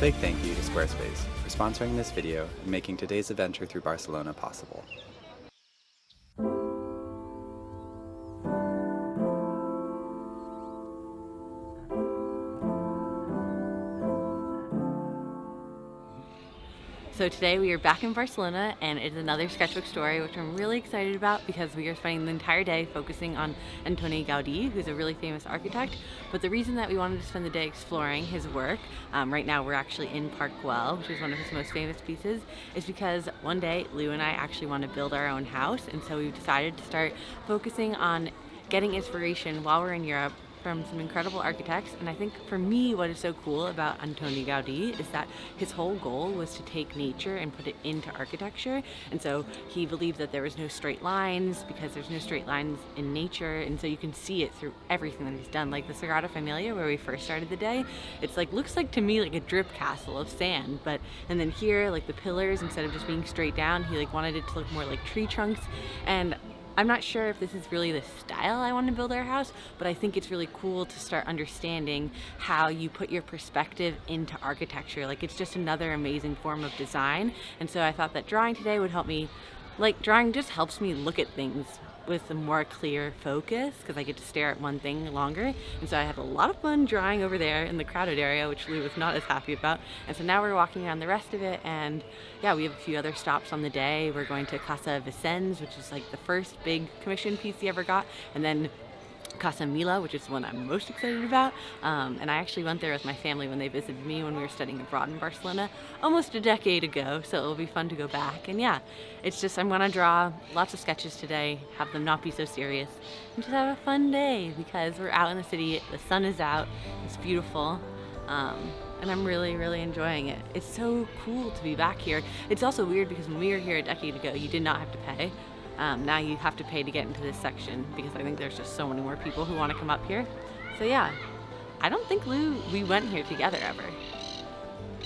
big thank you to Squarespace for sponsoring this video and making today's adventure through Barcelona possible. So today we are back in Barcelona, and it's another sketchbook story, which I'm really excited about because we are spending the entire day focusing on Anthoni Gaudi, who's a really famous architect. But the reason that we wanted to spend the day exploring his work, right now we're actually in Park Güell, which is one of his most famous pieces, is because one day Lou and I actually want to build our own house, and so we've decided to start focusing on getting inspiration while we're in Europe from some incredible architects. And I think for me, what is so cool about Anthoni Gaudi is that his whole goal was to take nature and put it into architecture. And so he believed that there was no straight lines because there's no straight lines in nature, and so you can see it through everything that he's done. Like the Sagrada Familia, where we first started the day, it's like, looks like to me like a drip castle of sand, and then here, like the pillars, instead of just being straight down, he like wanted it to look more like tree trunks. And I'm not sure if this is really the style I want to build our house, but I think it's really cool to start understanding how you put your perspective into architecture. Like, it's just another amazing form of design. And so I thought that drawing today would help me, like drawing just helps me look at things with a more clear focus because I get to stare at one thing longer. And so I had a lot of fun drawing over there in the crowded area, which Lou was not as happy about. And so now we're walking around the rest of it, and yeah, we have a few other stops on the day. We're going to Casa Vicens, which is like the first big commission piece he ever got, and then Casa Mila, which is the one I'm most excited about. And I actually went there with my family when they visited me when we were studying abroad in Barcelona almost a decade ago, so it'll be fun to go back. And yeah, it's just, I'm gonna draw lots of sketches today, have them not be so serious, and just have a fun day because we're out in the city, the sun is out, it's beautiful, and I'm really, really enjoying it. It's so cool to be back here. It's also weird because when we were here a decade ago, you did not have to pay. Now you have to pay to get into this section because I think there's just so many more people who want to come up here. So yeah, I don't think we went here together ever.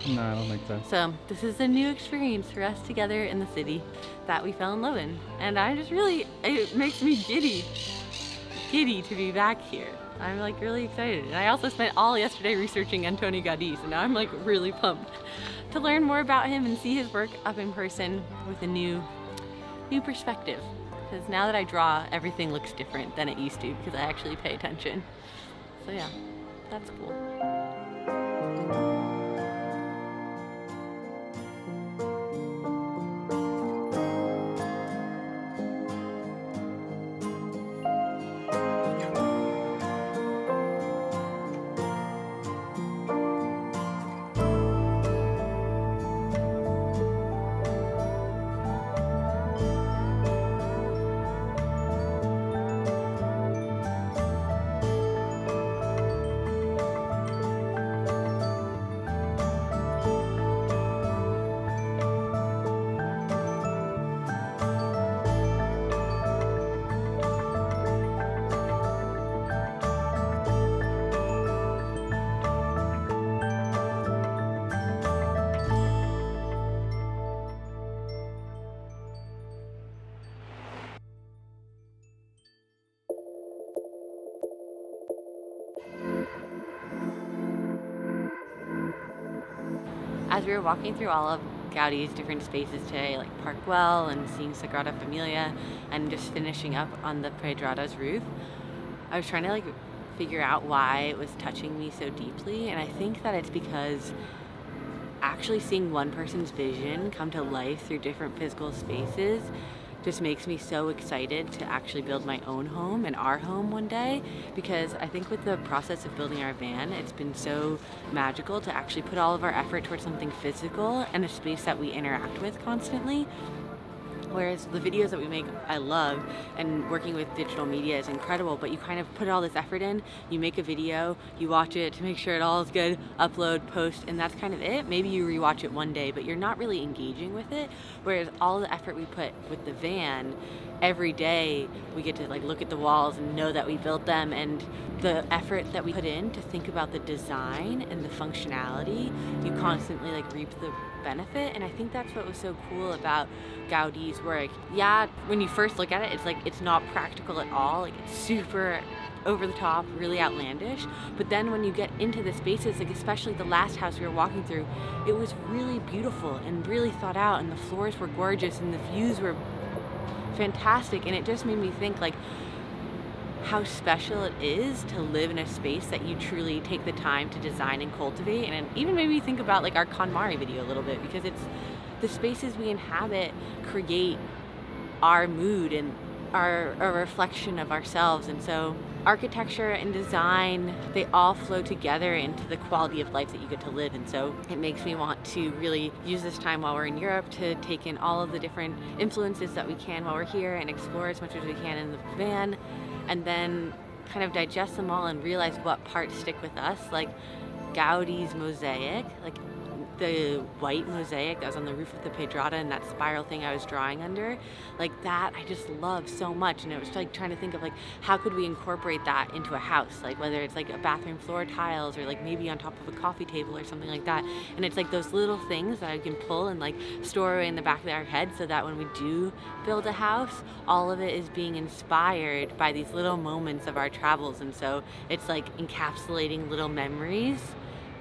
No, I don't think so. So this is a new experience for us together in the city that we fell in love in. And I just really, it makes me giddy to be back here. I'm like really excited. And I also spent all yesterday researching Anthoni Gaudi, so now I'm like really pumped to learn more about him and see his work up in person with a new perspective, because now that I draw, everything looks different than it used to because I actually pay attention. So yeah, that's cool. As we were walking through all of Gaudi's different spaces today, like Park Güell and seeing Sagrada Familia and just finishing up on the Pedrada's roof, I was trying to like figure out why it was touching me so deeply. And I think that it's because actually seeing one person's vision come to life through different physical spaces just makes me so excited to actually build my own home and our home one day, because I think with the process of building our van, it's been so magical to actually put all of our effort towards something physical and a space that we interact with constantly. Whereas the videos that we make, I love, and working with digital media is incredible, but you kind of put all this effort in, you make a video, you watch it to make sure it all is good, upload, post, and that's kind of it. Maybe you rewatch it one day, but you're not really engaging with it. Whereas all the effort we put with the van, every day we get to like look at the walls and know that we built them, and the effort that we put in to think about the design and the functionality, you constantly like reap the benefit. And I think that's what was so cool about Gaudi's work. Yeah, when you first look at it, it's like it's not practical at all. Like it's super over the top, really outlandish. But then when you get into the spaces, like especially the last house we were walking through, it was really beautiful and really thought out, and the floors were gorgeous and the views were fantastic. And it just made me think like how special it is to live in a space that you truly take the time to design and cultivate. And it even made me think about like our KonMari video a little bit, because it's the spaces we inhabit create our mood and are a reflection of ourselves. And so architecture and design, they all flow together into the quality of life that you get to live. And so it makes me want to really use this time while we're in Europe to take in all of the different influences that we can while we're here and explore as much as we can in the van, and then kind of digest them all and realize what parts stick with us. Like Gaudi's mosaic, like the white mosaic that was on the roof of the Pedrada and that spiral thing I was drawing under, like that I just love so much. And it was like trying to think of like how could we incorporate that into a house, like whether it's like a bathroom floor tiles or like maybe on top of a coffee table or something like that. And it's like those little things that I can pull and like store away in the back of our head, so that when we do build a house, all of it is being inspired by these little moments of our travels. And so it's like encapsulating little memories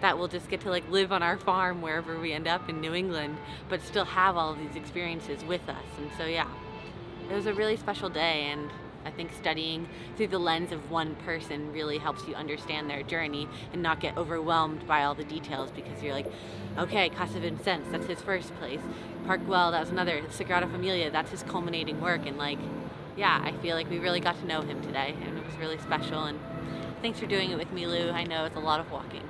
that we'll just get to like live on our farm wherever we end up in New England, but still have all of these experiences with us. And so yeah, it was a really special day, and I think studying through the lens of one person really helps you understand their journey and not get overwhelmed by all the details, because you're like, okay, Casa Vicens, that's his first place. Park Güell, that was another. Sagrada Familia, that's his culminating work. And like, yeah, I feel like we really got to know him today, and it was really special. And thanks for doing it with me, Lou. I know it's a lot of walking.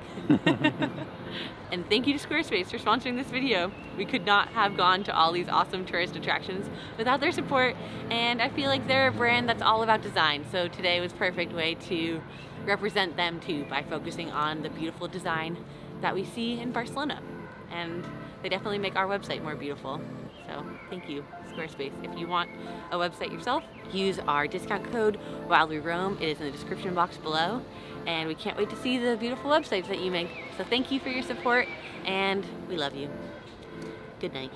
And thank you to Squarespace for sponsoring this video. We could not have gone to all these awesome tourist attractions without their support, and I feel like they're a brand that's all about design. So today was a perfect way to represent them too, by focusing on the beautiful design that we see in Barcelona. And they definitely make our website more beautiful. So thank you, Squarespace. If you want a website yourself, use our discount code while we roam. It is in the description box below. And we can't wait to see the beautiful websites that you make. So thank you for your support, and we love you. Good night.